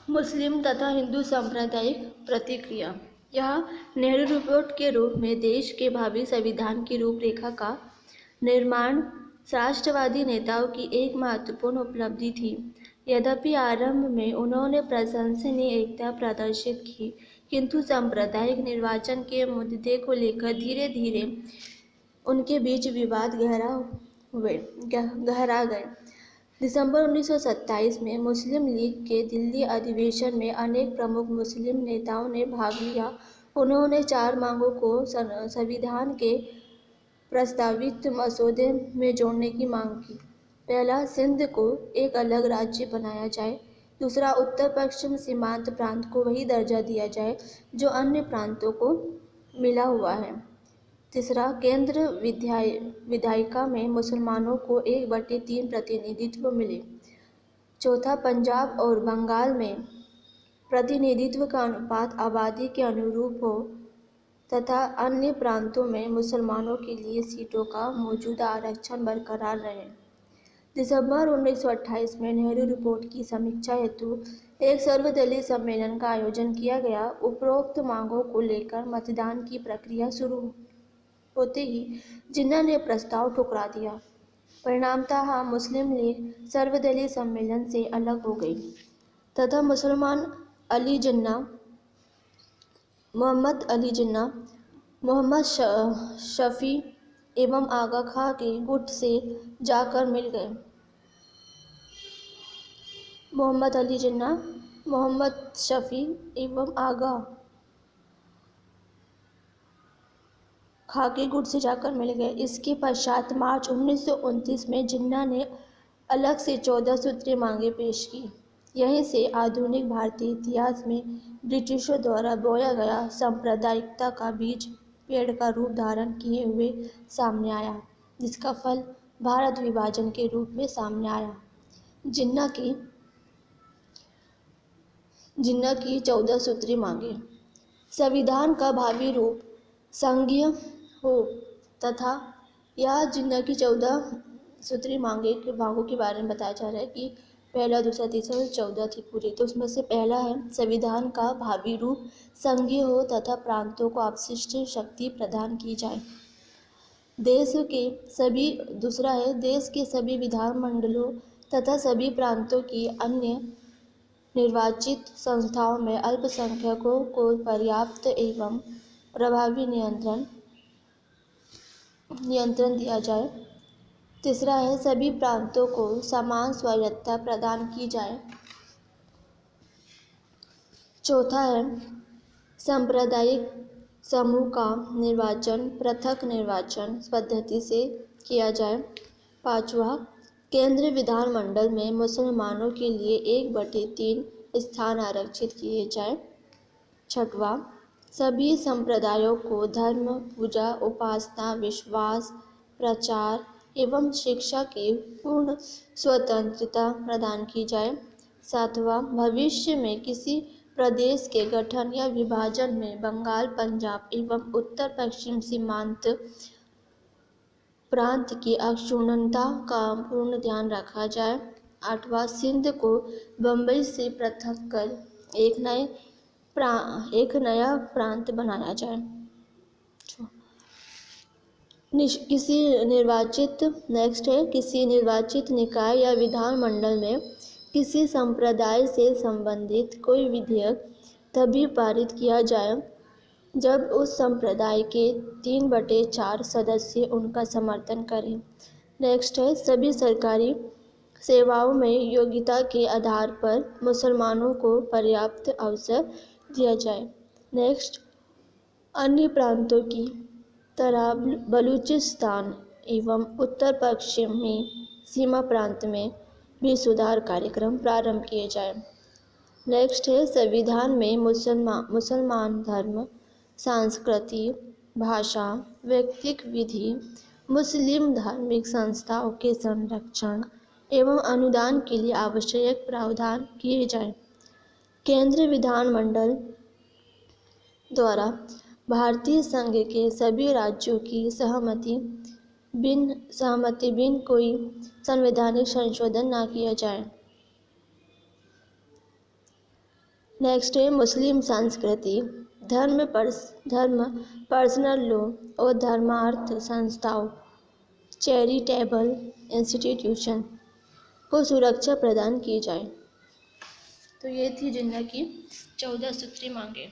मुस्लिम तथा हिंदू सांप्रदायिक प्रतिक्रिया। यह नेहरू रिपोर्ट के रूप में देश के भावी संविधान की रूपरेखा का निर्माण राष्ट्रवादी नेताओं की एक महत्वपूर्ण उपलब्धि थी। यद्यपि आरंभ में उन्होंने प्रशंसनीय एकता प्रदर्शित की, किंतु सांप्रदायिक निर्वाचन के मुद्दे को लेकर धीरे धीरे उनके बीच विवाद गहरा गए। दिसंबर 1927 में मुस्लिम लीग के दिल्ली अधिवेशन में अनेक प्रमुख मुस्लिम नेताओं ने भाग लिया। उन्होंने 4 मांगों को संविधान के प्रस्तावित मसौदे में जोड़ने की मांग की। पहला, सिंध को एक अलग राज्य बनाया जाए। दूसरा, उत्तर पश्चिम सीमांत प्रांत को वही दर्जा दिया जाए जो अन्य प्रांतों को मिला हुआ है। तीसरा, केंद्र विधायिका में मुसलमानों को 1/3 प्रतिनिधित्व मिले। चौथा, पंजाब और बंगाल में प्रतिनिधित्व का अनुपात आबादी के अनुरूप हो तथा अन्य प्रांतों में मुसलमानों के लिए सीटों का मौजूदा आरक्षण बरकरार रहे। दिसंबर 1928 में नेहरू रिपोर्ट की समीक्षा हेतु एक सर्वदलीय सम्मेलन का आयोजन किया गया। उपरोक्त मांगों को लेकर मतदान की प्रक्रिया शुरू होते ही जिन्ना ने प्रस्ताव ठुकरा दिया। परिणामतः मुस्लिम लीग सर्वदलीय सम्मेलन से अलग हो गई तथा मोहम्मद अली जिन्ना, मोहम्मद शफी एवं आगा खां के गुट से जाकर मिल गए। मोहम्मद अली जिन्ना, मोहम्मद शफी एवं आगा खां के गुट से जाकर मिल गए। इसके पश्चात मार्च 1929 में जिन्ना ने अलग से 14 सूत्रीय मांगें पेश की। यहीं से आधुनिक भारतीय इतिहास में ब्रिटिशों द्वारा बोया गया सांप्रदायिकता का बीज पेड़ का रूप धारण किए हुए सामने आया, जिसका फल भारत विभाजन के रूप में सामने आया। जिन्ना की 14 सूत्रीय मांगें। संविधान का भावी रूप संघीय हो तथा यह जिन्ना की 14 सूत्रीय मांगों के बारे में बताया जा रहा है कि पहला, दूसरा, तीसरा, 14 थी पूरी। तो उसमें से पहला है संविधान का भावी रूप संघीय हो तथा प्रांतों को अपशिष्ट शक्ति प्रदान की जाए। दूसरा है देश के सभी विधानमंडलों तथा सभी प्रांतों की अन्य निर्वाचित संस्थाओं में अल्पसंख्यकों को पर्याप्त एवं प्रभावी नियंत्रण दिया जाए। तीसरा है सभी प्रांतों को समान स्वायत्तता प्रदान की जाए। चौथा है सांप्रदायिक समूह का निर्वाचन पृथक निर्वाचन पद्धति से किया जाए। पांचवा, केंद्रीय विधानमंडल में मुसलमानों के लिए 1/3 स्थान आरक्षित किए जाए। छठवां, सभी संप्रदायों को धर्म, पूजा, उपासना, विश्वास, प्रचार एवं शिक्षा की पूर्ण स्वतंत्रता प्रदान की जाए। सातवां, भविष्य में किसी प्रदेश के गठन या विभाजन में बंगाल, पंजाब एवं उत्तर पश्चिम सीमांत प्रांत की अक्षुण्णता का पूर्ण ध्यान रखा जाए। आठवां, सिंध को बंबई से पृथक कर एक नया प्रांत बनाया जाए। किसी निर्वाचित निकाय या विधानमंडल में किसी संप्रदाय से संबंधित कोई विधेयक तभी पारित किया जाए जब उस संप्रदाय के 3/4 सदस्य उनका समर्थन करें। नेक्स्ट है सभी सरकारी सेवाओं में योग्यता के आधार पर मुसलमानों को पर्याप्त अवसर दिया जाए। नेक्स्ट, अन्य प्रांतों की तरह बलूचिस्तान एवं उत्तर पश्चिमी सीमा प्रांत में भी सुधार कार्यक्रम प्रारंभ किए जाए। नेक्स्ट है संविधान में मुसलमान धर्म, संस्कृति, भाषा, व्यक्तिक विधि, मुस्लिम धार्मिक संस्थाओं के संरक्षण एवं अनुदान के लिए आवश्यक प्रावधान किए जाएं। केंद्रीय विधानमंडल द्वारा भारतीय संघ के सभी राज्यों की सहमति बिन कोई संवैधानिक संशोधन न किया जाए। नेक्स्ट है मुस्लिम संस्कृति। धर्म पर्सनल लॉ और धर्मार्थ संस्थाओं चैरिटेबल इंस्टीट्यूशन को सुरक्षा प्रदान की जाए। तो ये थी जिन्ना की 14 सूत्री मांगे।